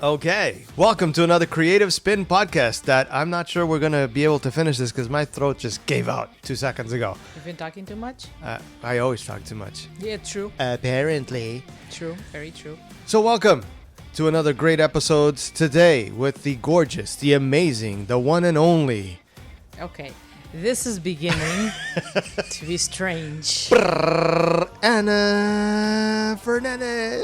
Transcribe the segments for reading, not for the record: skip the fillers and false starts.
Okay, welcome to another Creative Spin podcast that I'm not sure we're going to be able to finish this because my throat just gave out 2 seconds ago. You've been talking too much? I always talk too much. Yeah, true. Apparently. True, very true. So welcome to another great episode today with the gorgeous, the amazing, the one and only. Okay, this is beginning to be strange. Anna Fernandez.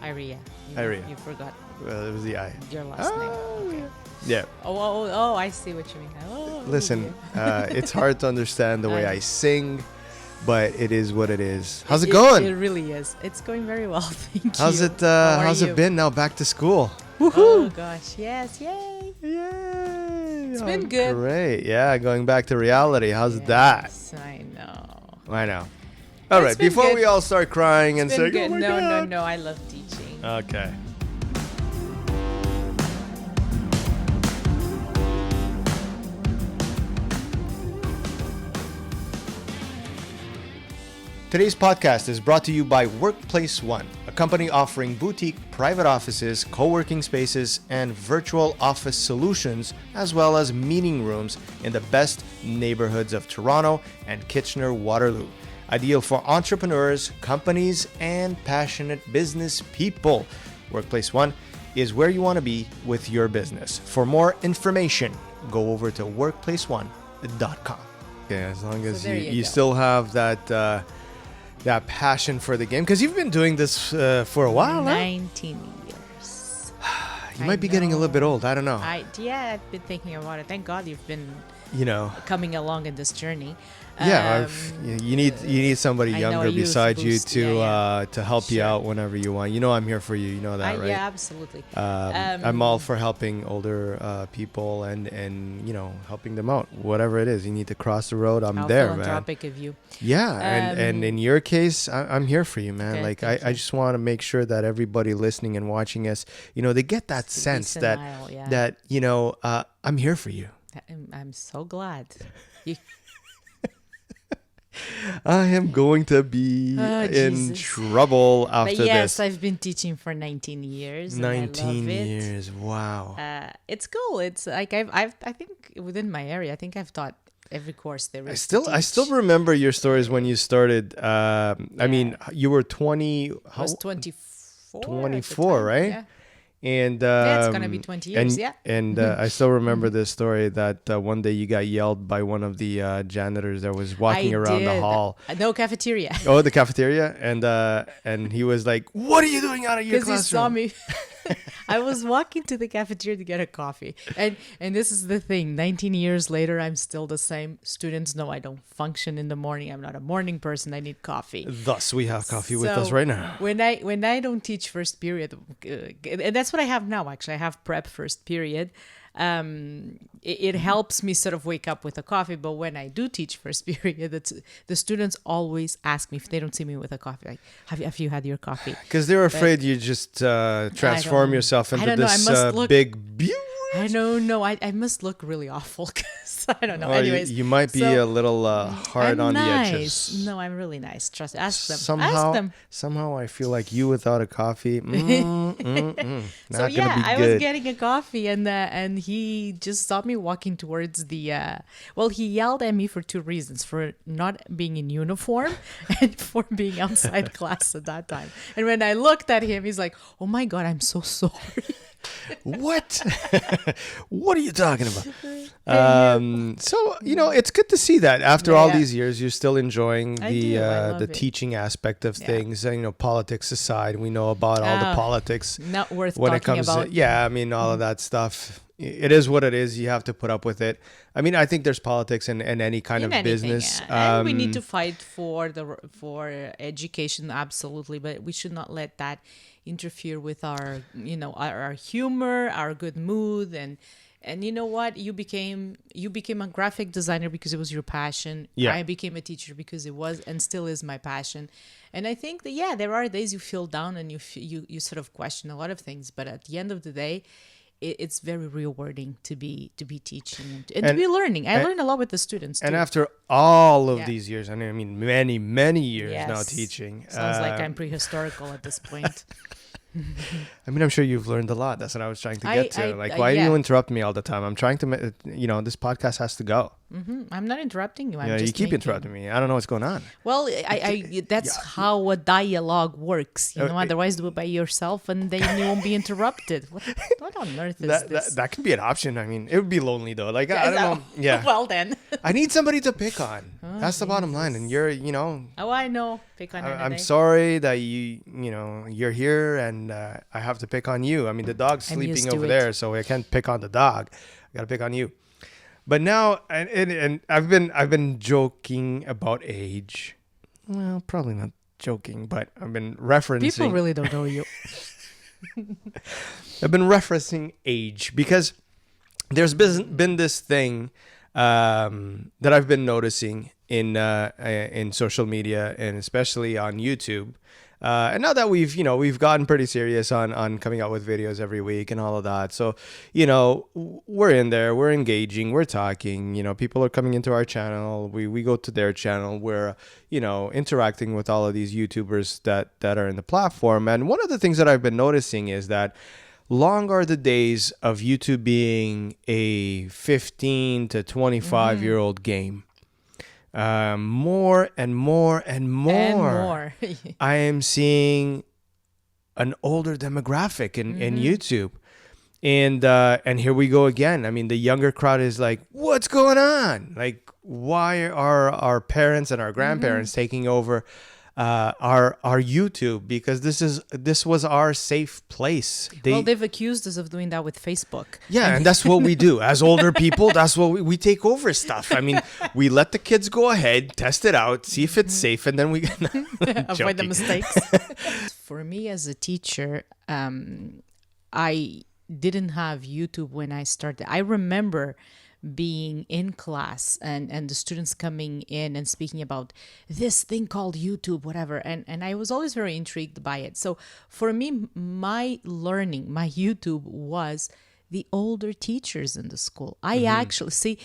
Iria. Iria. You forgot Well, it was the I. your last name. Okay. Yeah. Oh, I see what you mean. Listen, yeah. it's hard to understand the way I sing, but it is what it is. How's it going? It really is. It's going very well, thank you. How's it been now back to school? Oh gosh, yes, yay. Yay. It's been good. Great. Yeah, going back to reality. How's that? Yes, I know. I know. All right, before good. we all start crying and saying, good. "Oh my No, God." no, I love teaching. Okay. Today's podcast is brought to you by Workplace One, a company offering boutique private offices, co-working spaces, and virtual office solutions, as well as meeting rooms in the best neighborhoods of Toronto and Kitchener-Waterloo. Ideal for entrepreneurs, companies, and passionate business people. Workplace One is where you want to be with your business. For more information, go over to workplaceone.com. Okay, as long as you still have that passion for the game, because you've been doing this for a while, 19 years. You might be getting a little bit old. I don't know. I've been thinking about it. Thank God you've been, coming along in this journey. Yeah, you need somebody younger beside you to help you out whenever you want. You know I'm here for you. You know that, right? Yeah, absolutely. I'm all for helping older people and helping them out. Whatever it is, you need to cross the road. I'm there, man. Philanthropic of you. Yeah, and in your case, I'm here for you, man. Okay, I just want to make sure that everybody listening and watching us, they get that sense that I'm here for you. I'm so glad. I am going to be in trouble after this. Yes, I've been teaching for 19 years. 19 and I love years, wow. It's cool. It's like I think within my area, I think I've taught every course there is. I still remember your stories when you started. I mean, you were 20. I was 24. 24, right? Yeah. And it's gonna be 20 years, And I still remember this story that one day you got yelled by one of the janitors that was walking around the hall. No cafeteria. Oh, the cafeteria, and he was like, "What are you doing out of your classroom?" Because he saw me. I was walking to the cafeteria to get a coffee, and this is the thing. 19 years later, I'm still the same. Students know I don't function in the morning. I'm not a morning person. I need coffee. Thus, we have coffee with us right now. When I don't teach first period, and that's what I have now. Actually, I have prep first period. It helps me sort of wake up with a coffee. But when I do teach first period, the students always ask me if they don't see me with a coffee, like, have you had your coffee? Because they're afraid you just transform yourself into this big beauty. I don't know. I must look really awful because I don't know. Well, anyways, you might be a little hard on the edges. No, I'm really nice. Trust. Ask them. Somehow I feel like you without a coffee. Not So gonna be I good. was getting a coffee and he just saw me walking towards the. He yelled at me for 2 reasons: for not being in uniform and for being outside class at that time. And when I looked at him, he's like, "Oh my God, I'm so sorry." What? What are you talking about? So it's good to see that after all these years, you're still enjoying the teaching aspect of things. Politics aside, we know about all the politics. Not worth when talking it comes about. all of that stuff. It is what it is. You have to put up with it. I mean, I think there's politics in any kind of business. And we need to fight for education, absolutely, but we should not let that interfere with our humor, our good mood, and you know what? You became a graphic designer because it was your passion. Yeah. I became a teacher because it was and still is my passion. And I think that there are days you feel down and you sort of question a lot of things, but at the end of the day, it's very rewarding to be teaching and to be learning. I learn a lot with the students too. And after all of these years, I mean many years now teaching. Sounds like I'm prehistorical at this point. I mean, I'm sure you've learned a lot. That's what I was trying to get to. Like, why do yeah. you interrupt me all the time? I'm trying to, this podcast has to go. I'm not interrupting you. I'm You just keep making... interrupting me. I don't know what's going on. Well, that's how a dialogue works. Otherwise do it by yourself and then you won't be interrupted. What on earth is this? That could be an option. I mean, it would be lonely though. Like, I don't know. Yeah. Well then. I need somebody to pick on. That's the bottom line. And you're, Oh, I know. Pick on I'm sorry that you're here and I have to pick on you. I mean, the dog's sleeping over there, so I can't pick on the dog. I got to pick on you. But now, and I've been joking about age. Well, probably not joking, but I've been referencing. People really don't know you. I've been referencing age because there's been this thing that I've been noticing in social media and especially on YouTube. And now that we've gotten pretty serious on coming out with videos every week and all of that. So, we're in there, we're engaging, we're talking, people are coming into our channel. We go to their channel. We're, interacting with all of these YouTubers that are in the platform. And one of the things that I've been noticing is that long are the days of YouTube being a 15 to 25-year-old game. More and more and more. I am seeing an older demographic in YouTube. And here we go again. I mean, the younger crowd is like, what's going on? Like, why are our parents and our grandparents taking over our YouTube? Because this was our safe place. They've accused us of doing that with Facebook. Yeah, and that's what we do as older people. That's what we take over stuff. I mean, we let the kids go ahead, test it out, see if it's safe, and then we avoid the mistakes. For me as a teacher, I didn't have YouTube when I started. I remember being in class and the students coming in and speaking about this thing called YouTube, whatever. And I was always very intrigued by it. So for me, my YouTube was the older teachers in the school. I actually see...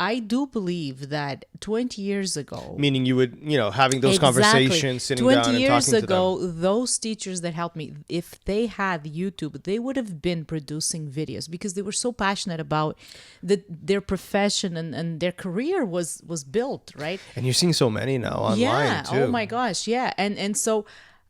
I do believe that 20 years ago... Meaning you would, having those conversations, sitting down and talking to them. 20 years ago, those teachers that helped me, if they had YouTube, they would have been producing videos because they were so passionate about their profession and their career was built, right? And you're seeing so many now online, too. Oh my gosh, yeah. And so...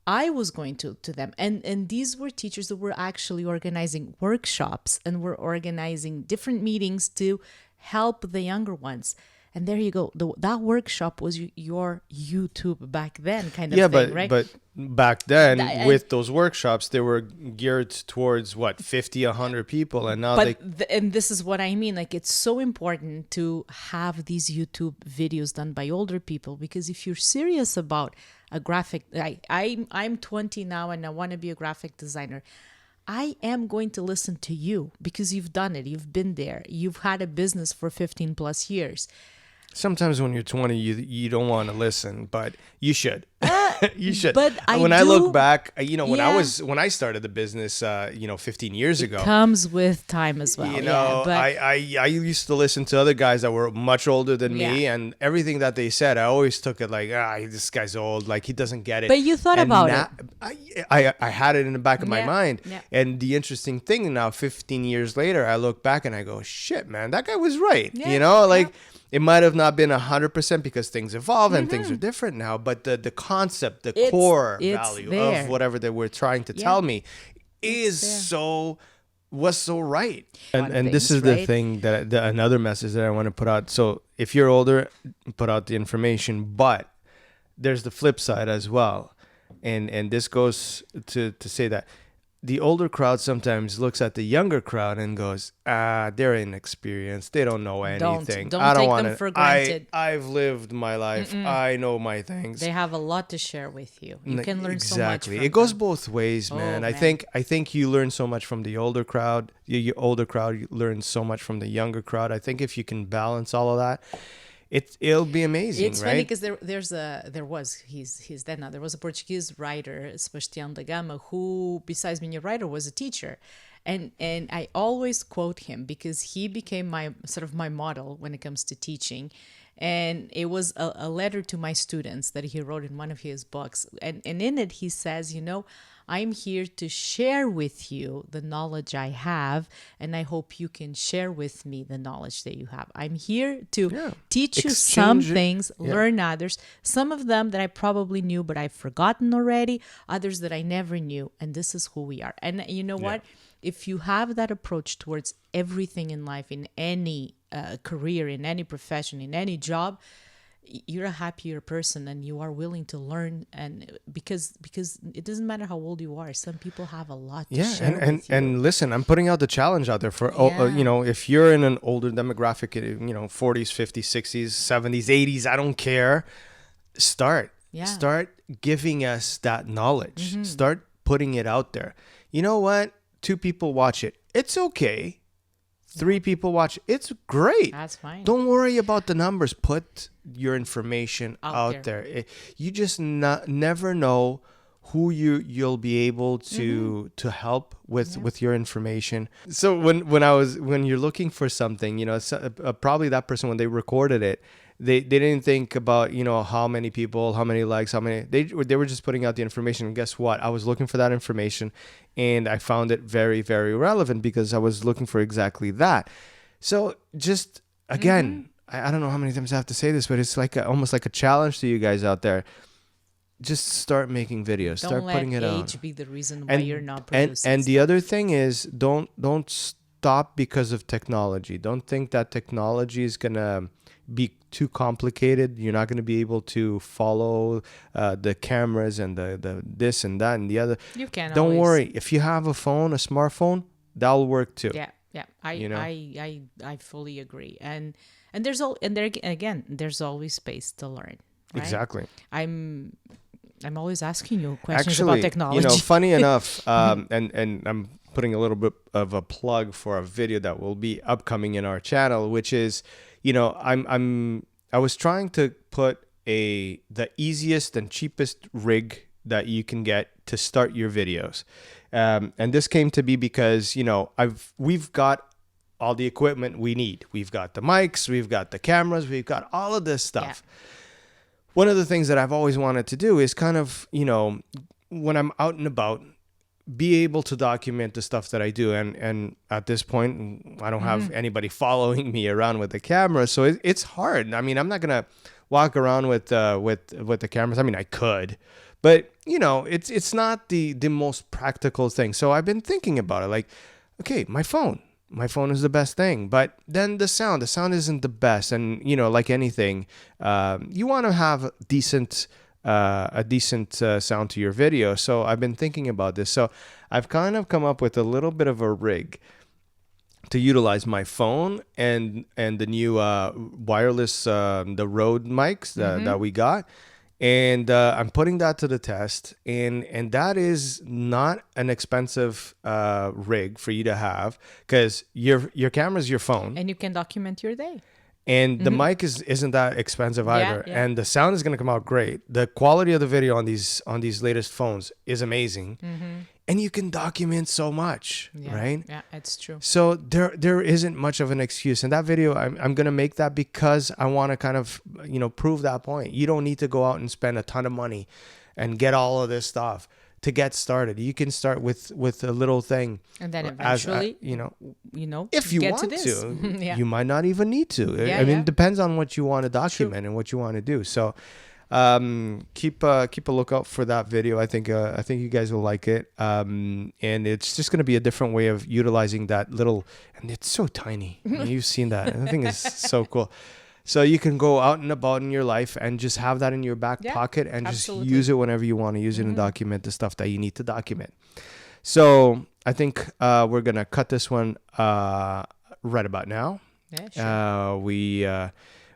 I was going to them and these were teachers that were actually organizing workshops and were organizing different meetings to help the younger ones. And there you go. That workshop was your YouTube back then kind of thing, right? But back then with those workshops, they were geared towards 50, 100 people. And now and this is what I mean. Like, it's so important to have these YouTube videos done by older people, because if you're serious about a graphic, I'm 20 now and I want to be a graphic designer. I am going to listen to you because you've done it. You've been there. You've had a business for 15 plus years. Sometimes when you're 20, you don't want to listen, but you should. You should. But when I look back, when I started the business, 15 years ago, it comes with time as well. I used to listen to other guys that were much older than me, and everything that they said, I always took it like, this guy's old, like he doesn't get it. But you thought about it. I had it in the back of my mind. Yeah. And the interesting thing now, 15 years later, I look back and I go, shit, man, that guy was right. It might have not been 100% because things evolve and things are different now, but the concept, the core value of whatever they were trying to tell me was so right. And this is the thing that another message that I want to put out. So if you're older, put out the information, but there's the flip side as well. And this goes to say that the older crowd sometimes looks at the younger crowd and goes, they're inexperienced. They don't know anything. Don't I don't take want them for granted. I've lived my life. I know my things. They have a lot to share with you. You can learn so much from It goes them. both ways, man. Man. I think you learn so much from the older crowd. Your older crowd learns so much from the younger crowd. I think if you can balance all of that, it'll be amazing, it's right? funny because he's dead now. There was a Portuguese writer, Sebastião da Gama, who, besides being a writer, was a teacher, and I always quote him because he became my model when it comes to teaching, and it was a letter to my students that he wrote in one of his books, and in it he says, I'm here to share with you the knowledge I have, and I hope you can share with me the knowledge that you have. I'm here to teach you some Exchange it. things, Yeah. learn others, some of them that I probably knew, but I've forgotten already, others that I never knew. And this is who we are. And you know what? If you have that approach towards everything in life, in any career, in any profession, in any job, you're a happier person, and you are willing to learn. And because it doesn't matter how old you are, some people have a lot to share with you. And listen, I'm putting out the challenge out there for you know, if you're in an older demographic, you know, 40s, 50s, 60s, 70s, 80s, I don't care. Start giving us that knowledge. Start putting it out there. You know what? 2 people watch it. It's okay. 3 people watch it. It's great. That's fine. Don't worry about the numbers. Put your information out there. You just never know who you'll be able to help with your information. So when you're looking for something, you know, probably that person, when they recorded it, they didn't think about, you know, how many people, how many likes, how many. They were just putting out the information. And guess what? I was looking for that information, and I found it very, very relevant because I was looking for exactly that. So just again, I don't know how many times I have to say this, but it's like almost like a challenge to you guys out there. Just start making videos. Start putting it out. Don't let age be the reason why you're not producing. And the other thing is, don't stop because of technology. Don't think that technology is gonna be too complicated. You're not going to be able to follow the cameras and the this and that and the other. You can. Don't worry. If you have a phone, a smartphone, that'll work too. Yeah. I fully agree. And there's there's always space to learn. Right? Exactly. I'm always asking you questions about technology. You know, funny enough, and I'm putting a little bit of a plug for a video that will be upcoming in our channel, which is, you know, I was trying to put the easiest and cheapest rig that you can get to start your videos. And this came to be because, you know, we've got all the equipment we need. We've got the mics, we've got the cameras, we've got all of this stuff. Yeah. One of the things that I've always wanted to do is kind of, you know, when I'm out and about, be able to document the stuff that I do. And at this point, I don't have anybody following me around with the camera. So it's hard. I mean, I'm not going to walk around with the cameras. I mean, I could, but you know, it's not the most practical thing. So I've been thinking about it, like, okay, my phone is the best thing, but then the sound isn't the best. And you know, like anything, you want to have a decent sound to your video. So I've been thinking about this. So I've kind of come up with a little bit of a rig to utilize my phone and the new wireless the Rode mics that we got. And I'm putting that to the test, and that is not an expensive rig for you to have, because your camera is your phone, and you can document your day. And the mic isn't that expensive either, and the sound is going to come out great. The quality of the video on these latest phones is amazing, and you can document so much, right? Yeah, it's true. So there isn't much of an excuse. And that video, I'm going to make that because I want to kind of, you know, prove that point. You don't need to go out and spend a ton of money and get all of this stuff to get started. You can start with a little thing, and then eventually, you know, if you get want to this. you might not even need to. I mean, it depends on what you want to document and what you want to do. So keep a lookout for that video. I think you guys will like it. And it's just going to be a different way of utilizing that little, and it's so tiny. I mean, you've seen that. The thing is so cool. So you can go out and about in your life and just have that in your back pocket and just use it whenever you want to use it and document the stuff that you need to document. So I think we're going to cut this one right about now. Yeah, sure.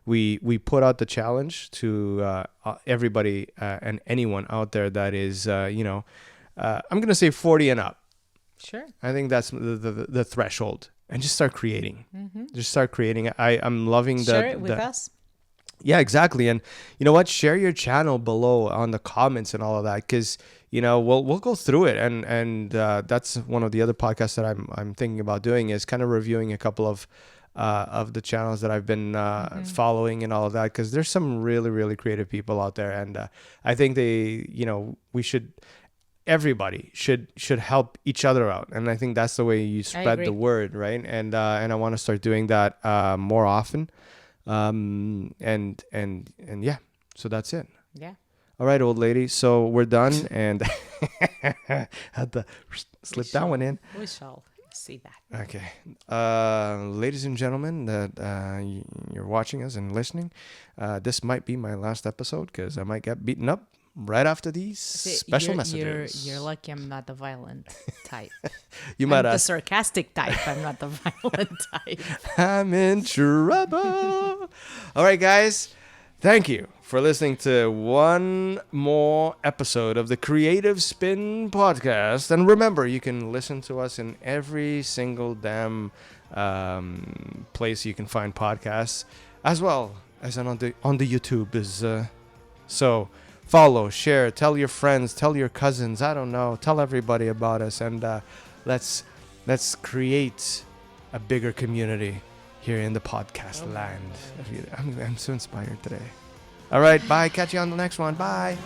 We put out the challenge to everybody and anyone out there that is, you know, I'm going to say 40 and up. Sure. I think that's the threshold. And just start creating. Just start creating. I'm loving Share it with us. Yeah, exactly. And you know what? Share your channel below on the comments and all of that, because you know we'll go through it. And that's one of the other podcasts that I'm thinking about doing, is kind of reviewing a couple of the channels that I've been following and all of that, because there's some really, really creative people out there, and I think we should everybody should help each other out, and I think that's the way you spread agree. the word, right? And I want to start doing that more often. And yeah, so that's it. Yeah. All right, old lady. So we're done, and had to slip that one in. We shall see that. Okay, ladies and gentlemen that you're watching us and listening, this might be my last episode because I might get beaten up right after these special messages. You're lucky I'm not the violent type. You might I'm the ask. sarcastic type. I'm not the violent type. I'm in trouble. All right, guys. Thank you for listening to one more episode of the Creative Spin podcast. And remember, you can listen to us in every single damn place you can find podcasts, as well as on the YouTube. So follow, share, tell your friends, tell your cousins. I don't know. Tell everybody about us, and let's create a bigger community here in the podcast land. I'm so inspired today. All right, bye. Catch you on the next one. Bye.